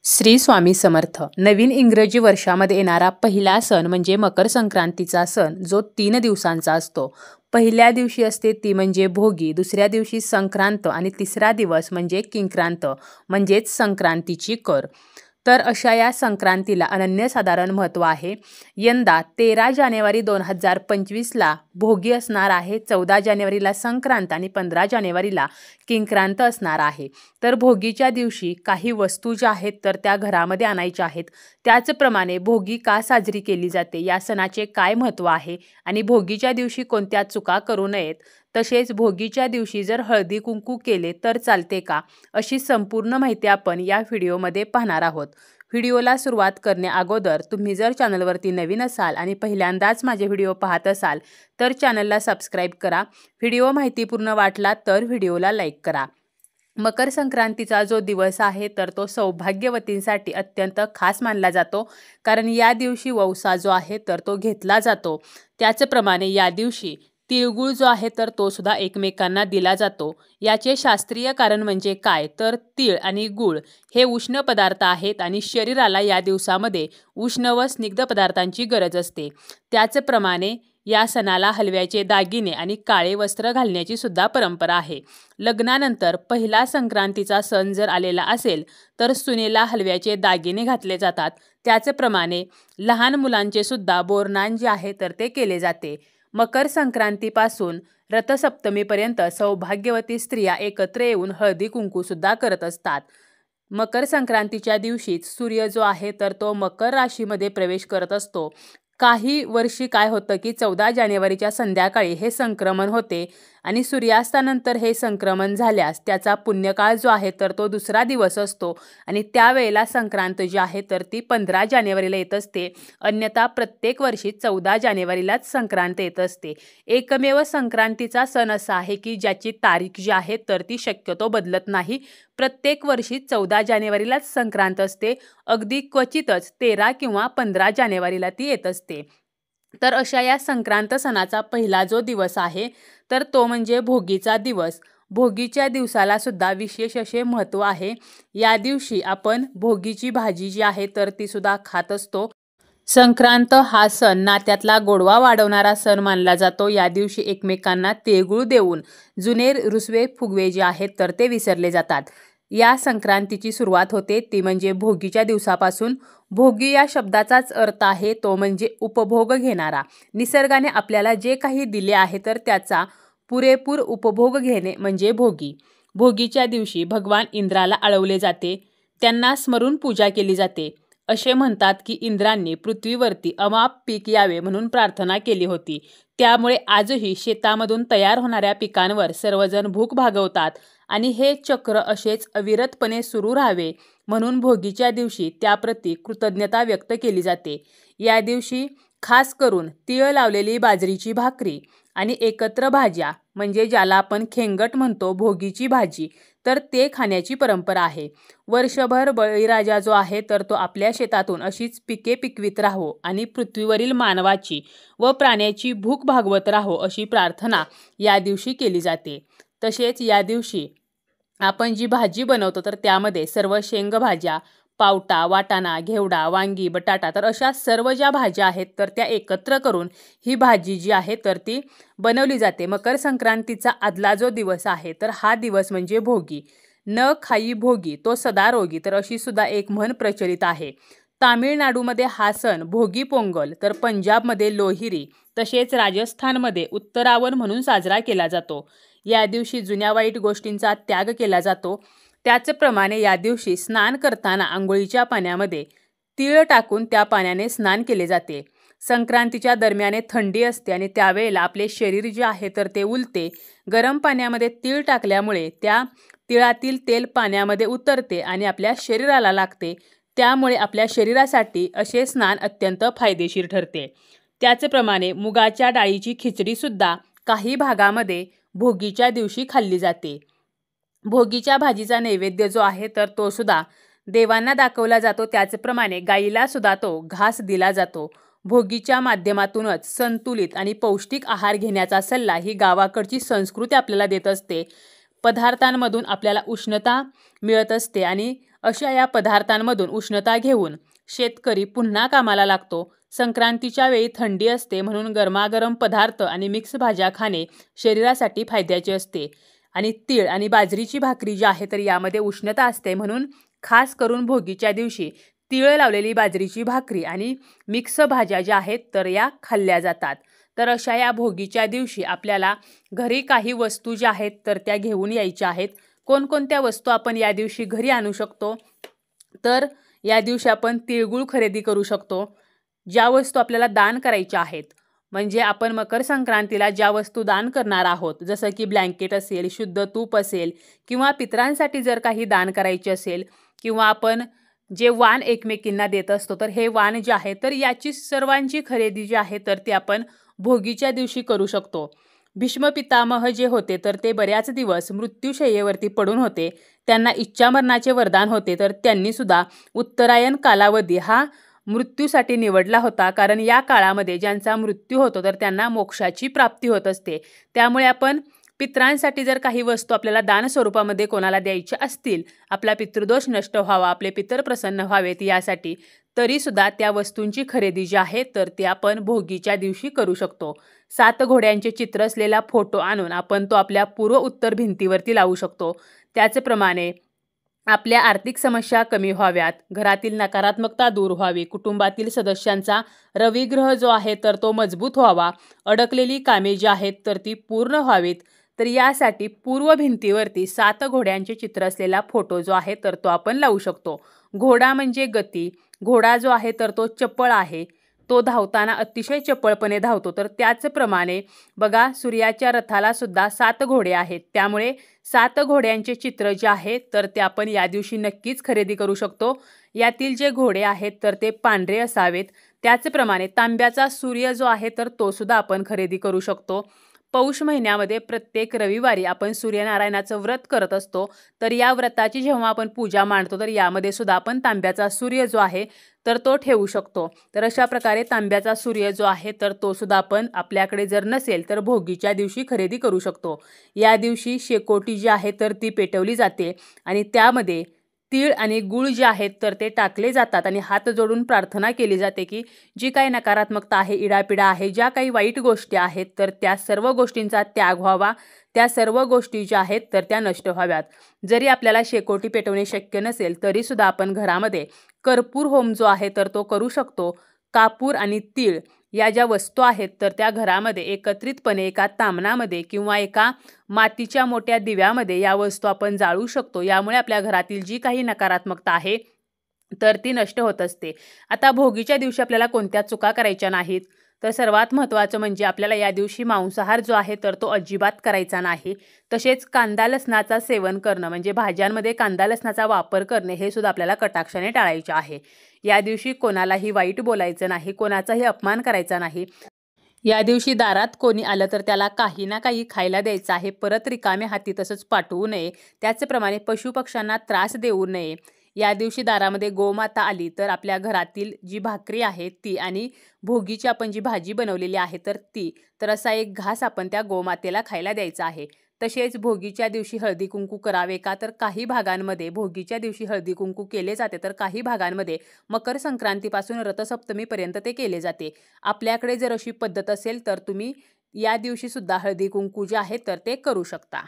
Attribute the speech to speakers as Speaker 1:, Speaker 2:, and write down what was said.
Speaker 1: श्री स्वामी समर्थ. नवीन इंग्रजी वर्षामध्ये येणारा पहिला सण म्हणजे मकर संक्रांतीचा सण, जो 3 दिवसांचा असतो. पहिल्या दिवशी असते ती म्हणजे भोगी, दुसऱ्या दिवशी संक्रांत आणि तिसरा दिवस म्हणजे किंक्रांत म्हणजेच संक्रांतीची कर. तर अशा या संक्रांतीला अनन्यसाधारण महत्त्व आहे. यंदा 13 जानेवारी 2025ला भोगी असणार आहे, 14 जानेवारीला संक्रांत आणि 15 जानेवारीला किंक्रांत असणार आहे. तर भोगीच्या दिवशी काही वस्तू ज्या आहेत तर त्या घरामध्ये आणायच्या आहेत. त्याचप्रमाणे भोगी का साजरी केली जाते, या सणाचे काय महत्त्व आहे आणि भोगीच्या दिवशी कोणत्या चुका करू नयेत, तसेच भोगीच्या दिवशी जर हळदी कुंकू केले तर चालते का, अशी संपूर्ण माहिती आपण या व्हिडिओमध्ये पाहणार आहोत. व्हिडिओला सुरुवात करण्या अगोदर तुम्ही जर चॅनलवरती नवीन असाल आणि पहिल्यांदाच माझे व्हिडिओ पाहत असाल तर चॅनलला सबस्क्राईब करा. व्हिडिओ माहितीपूर्ण वाटला तर व्हिडिओला लाईक करा. मकर संक्रांतीचा जो दिवस आहे तर तो सौभाग्यवतींसाठी अत्यंत खास मानला जातो, कारण या दिवशी वौसा जो आहे तर तो घेतला जातो. त्याचप्रमाणे या दिवशी तिळगुळ जो आहे तर तो सुद्धा एकमेकांना दिला जातो. याचे शास्त्रीय कारण म्हणजे काय, तर तीळ आणि गूळ हे उष्ण पदार्थ आहेत आणि शरीराला या दिवसामध्ये उष्ण व स्निग्ध पदार्थांची गरज असते. त्याचप्रमाणे या सणाला हलव्याचे दागिने आणि काळे वस्त्र घालण्याची सुद्धा परंपरा आहे. लग्नानंतर पहिला संक्रांतीचा सण जर आलेला असेल तर सुनेला हलव्याचे दागिने घातले जातात. त्याचप्रमाणे लहान मुलांचे सुद्धा बोरनान जे आहे तर ते केले जाते. मकर संक्रांतीपासून रथसप्तमीपर्यंत सौभाग्यवती स्त्रिया एकत्र येऊन हळदी कुंकू सुद्धा करत असतात. मकर संक्रांतीच्या दिवशीच सूर्य जो आहे तर तो मकर राशीमध्ये प्रवेश करत असतो. काही वर्षी काय होतं की 14 जानेवारीच्या संध्याकाळी हे संक्रमण होते आणि सूर्यास्तानंतर हे संक्रमण झाल्यास त्याचा पुण्यकाळ जो आहे तर तो दुसरा दिवस असतो आणि त्यावेळेला संक्रांत जी आहे तर ती 15 जानेवारीला येत असते. अन्यथा प्रत्येक वर्षी 14 जानेवारीलाच संक्रांत येत असते. एकमेव संक्रांतीचा सण असा आहे की ज्याची तारीख जी आहे तर ती शक्यतो बदलत नाही. प्रत्येक वर्षी 14 जानेवारीलाच संक्रांत असते. अगदी क्वचितच 13 किंवा 15 जानेवारीला ती येत असते. तर अशा या संक्रांत सणाचा पहिला जो दिवस आहे तर तो म्हणजे भोगीचा दिवस. भोगीच्या दिवसाला सुद्धा विशेष असे महत्त्व आहे. या दिवशी आपण भोगीची भाजी जी आहे तर ती सुद्धा खात असतो. संक्रांत हा सण नात्यातला गोडवा वाढवणारा सण मानला जातो. या दिवशी एकमेकांना तिळगुळ देऊन जुने रुसवे फुगवे जे आहेत तर ते विसरले जातात. या संक्रांतीची सुरुवात होते ती म्हणजे भोगीच्या दिवसापासून. भोगी या शब्दाचाच अर्थ आहे तो म्हणजे उपभोग घेणारा. निसर्गाने आपल्याला जे काही दिले आहे तर त्याचा पुरेपूर उपभोग घेणे म्हणजे भोगी. भोगीच्या दिवशी भगवान इंद्राला आळवले जाते, त्यांना स्मरून पूजा केली जाते. असे म्हणतात की इंद्रांनी पृथ्वीवरती अमाप पीक यावे म्हणून प्रार्थना केली होती. त्यामुळे आजही शेतामधून तयार होणाऱ्या पिकांवर सर्वजण भूक भागवतात आणि हे चक्र असेच अविरतपणे सुरू राहावे म्हणून भोगीच्या दिवशी त्याप्रती कृतज्ञता व्यक्त केली जाते. या दिवशी खास करून तीळ लावलेली बाजरीची भाकरी आणि एकत्र भाज्या म्हणजे ज्याला आपण खेंगट म्हणतो, भोगीची भाजी, तर ते खाण्याची परंपरा आहे. वर्षभर बळीराजा जो आहे तर तो आपल्या शेतातून अशीच पिके पिकवित राहो आणि पृथ्वीवरील मानवाची व प्राण्याची भूक भागवत राहो अशी प्रार्थना या दिवशी केली जाते. तसेच या दिवशी आपण जी भाजी बनवतो तर त्यामध्ये सर्व शेंगभाज्या, पावटा, वाटाणा, घेवडा, वांगी, बटाटा, तर अशा सर्व ज्या भाज्या आहेत तर त्या एकत्र करून ही भाजी जी आहे तर ती बनवली जाते. मकर संक्रांतीचा आदला जो दिवस आहे तर हा दिवस म्हणजे भोगी. न खाई भोगी तो सदा रोगी, तर अशी सुद्धा एक म्हण प्रचलित आहे. तामिळनाडूमध्ये हा सण भोगी पोंगल, तर पंजाबमध्ये लोहिरी, तसेच राजस्थानमध्ये उत्तरावण म्हणून साजरा केला जातो. या दिवशी जुन्या वाईट गोष्टींचा त्याग केला जातो. त्याचप्रमाणे या दिवशी स्नान करताना आंघोळीच्या पाण्यामध्ये तीळ टाकून त्या पाण्याने स्नान केले जाते. संक्रांतीच्या दरम्यान थंडी असते आणि त्यावेळेला आपले शरीर जे आहे तर ते उलते. गरम पाण्यामध्ये तीळ टाकल्यामुळे त्या तिळातील तेल पाण्यामध्ये उतरते आणि आपल्या शरीराला लागते. त्यामुळे आपल्या शरीरासाठी असे स्नान अत्यंत फायदेशीर ठरते. त्याचप्रमाणे मुगाच्या डाळीची खिचडीसुद्धा काही भागामध्ये भोगीच्या दिवशी खाल्ली जाते. भोगीच्या भाजीचा नैवेद्य जो आहे तर तो सुद्धा देवांना दाखवला जातो. त्याचप्रमाणे गाईला सुद्धा तो घास दिला जातो. भोगीच्या माध्यमातूनच संतुलित आणि पौष्टिक आहार घेण्याचा सल्ला ही गावाकडची संस्कृती आपल्याला देत असते. पदार्थांमधून आपल्याला उष्णता मिळत असते आणि अशा या पदार्थांमधून उष्णता घेऊन शेतकरी पुन्हा कामाला लागतो. संक्रांतीच्या वेळी थंडी असते म्हणून गरमागरम पदार्थ आणि मिक्स भाज्या खाणे शरीरासाठी फायद्याचे असते. आणि तीळ आणि बाजरीची भाकरी जी आहे तर यामध्ये उष्णता असते म्हणून खास करून भोगीच्या दिवशी तीळ लावलेली बाजरीची भाकरी आणि मिक्स भाज्या ज्या आहेत तर या खाल्ल्या जातात. तर अशा या भोगीच्या दिवशी आपल्याला घरी काही वस्तू ज्या आहेत तर त्या घेऊन यायच्या आहेत. कोणकोणत्या वस्तू आपण या दिवशी घरी आणू शकतो, तर या दिवशी आपण तिळगुळ खरेदी करू शकतो. ज्या वस्तू आपल्याला दान करायच्या आहेत, म्हणजे आपण मकर संक्रांतीला ज्या वस्तू दान करणार आहोत, जसं की ब्लँकेट असेल, शुद्ध तूप असेल किंवा पितरांसाठी जर काही दान करायचे असेल किंवा आपण जे वाण एकमेकींना देत असतो तर हे वाण जे आहे तर याची सर्वांची खरेदी जी आहे तर ती आपण भोगीच्या दिवशी करू शकतो. भीष्म पितामह जे होते तर ते बऱ्याच दिवस मृत्यूशय्येवरती पडून होते. त्यांना इच्छामरणाचे वरदान होते, तर त्यांनी सुद्धा उत्तरायण कालावधी हा मृत्यूसाठी निवडला होता, कारण या काळामध्ये ज्यांचा मृत्यू होतो तर त्यांना मोक्षाची प्राप्ती होत असते. त्यामुळे आपण पितरांसाठी जर काही वस्तू आपल्याला दान स्वरूपामध्ये कोणाला द्यायच्या असतील, आपला पितृदोष नष्ट व्हावा, आपले पितर प्रसन्न व्हावेत यासाठी, तरीसुद्धा त्या वस्तूंची खरेदी जी आहे तर ती आपण भोगीच्या दिवशी करू शकतो. 7 घोड्यांचे चित्र असलेला फोटो आणून आपण तो आपल्या पूर्व उत्तर भिंतीवरती लावू शकतो. त्याचप्रमाणे आपल्या आर्थिक समस्या कमी व्हाव्यात, घरातील नकारात्मकता दूर व्हावी, कुटुंबातील सदस्यांचा रविग्रह जो आहे तर तो मजबूत व्हावा, अडकलेली कामे जी आहेत तर ती पूर्ण व्हावीत, तर यासाठी पूर्व भिंतीवरती 7 घोड्यांचे चित्र असलेला फोटो जो आहे तर तो आपण लावू शकतो. घोडा म्हणजे गती, घोडा जो आहे तर तो चपळ आहे, तो धावताना अतिशय चपळपणे धावतो. तर त्याचप्रमाणे बघा, सूर्याच्या रथाला सुद्धा 7 घोडे आहेत, त्यामुळे 7 घोड्यांचे चित्र जे आहेत तर ते आपण या दिवशी नक्कीच खरेदी करू शकतो. यातील जे घोडे आहेत तर ते पांढरे असावेत. त्याचप्रमाणे तांब्याचा सूर्य जो आहे तर तो सुद्धा आपण खरेदी करू शकतो. पौष महिन्यामध्ये प्रत्येक रविवारी आपण सूर्यनारायणाचं व्रत करत असतो, तर या व्रताची जेव्हा आपण पूजा मांडतो तर यामध्ये सुद्धा आपण तांब्याचा सूर्य जो आहे तर तो ठेवू शकतो. तर अशा प्रकारे तांब्याचा सूर्य जो आहे तर तो सुद्धा आपण आपल्याकडे जर नसेल तर भोगीच्या दिवशी खरेदी करू शकतो. या दिवशी शेकोटी जी आहे तर ती पेटवली जाते आणि त्यामध्ये तीळ आणि गूळ जे आहेत तर ते टाकले जातात आणि हात जोडून प्रार्थना केली जाते की जी काही नकारात्मकता आहे, इडापिडा आहे, ज्या काही वाईट गोष्टी आहेत तर त्या सर्व गोष्टींचा त्याग व्हावा, त्या सर्व गोष्टी ज्या आहेत तर त्या नष्ट व्हाव्यात. जरी आपल्याला शेकोटी पेटवणे शक्य नसेल तरीसुद्धा आपण घरामध्ये कर्पूर होम जो आहे तर तो करू शकतो. कापूर आणि तीळ या ज्या वस्तू आहेत तर त्या घरामध्ये एकत्रितपणे एका तामणामध्ये किंवा एका मातीच्या मोठ्या दिव्यामध्ये या वस्तू आपण जाळू शकतो. यामुळे आपल्या घरातील जी काही नकारात्मकता आहे तर ती नष्ट होत असते. आता भोगीच्या दिवशी आपल्याला कोणत्या चुका करायच्या नाहीत, तर सर्वात महत्त्वाचं म्हणजे आपल्याला या दिवशी मांसाहार जो आहे तर तो अजिबात करायचा नाही. तसेच कांदा लसणाचा सेवन करणं, म्हणजे भाज्यांमध्ये कांदा लसणाचा वापर करणे, हे सुद्धा आपल्याला कटाक्षाने टाळायचे आहे. या दिवशी कोणालाही वाईट बोलायचं नाही, कोणाचाही अपमान करायचा नाही. या दिवशी दारात कोणी आलं तर त्याला काही ना काही खायला द्यायचं आहे, परत रिकामे हाती तसंच पाठवू नये. त्याचप्रमाणे पशुपक्ष्यांना त्रास देऊ नये. या दिवशी दारामध्ये गोमाता आली तर आपल्या घरातील जी भाकरी आहे ती आणि भोगीची आपण जी भाजी बनवलेली आहे तर ती, तर असा एक घास आपण त्या गोमातेला खायला द्यायचा आहे. तसेच भोगीच्या दिवशी हळदी कुंकू करावे का, तर काही भागांमध्ये भोगीच्या दिवशी हळदी कुंकू केले जाते, तर काही भागांमध्ये मकर संक्रांतीपासून रथसप्तमीपर्यंत ते केले जाते. आपल्याकडे जर अशी पद्धत असेल तर तुम्ही या दिवशी सुद्धा हळदी कुंकू जे आहे तर ते करू शकता.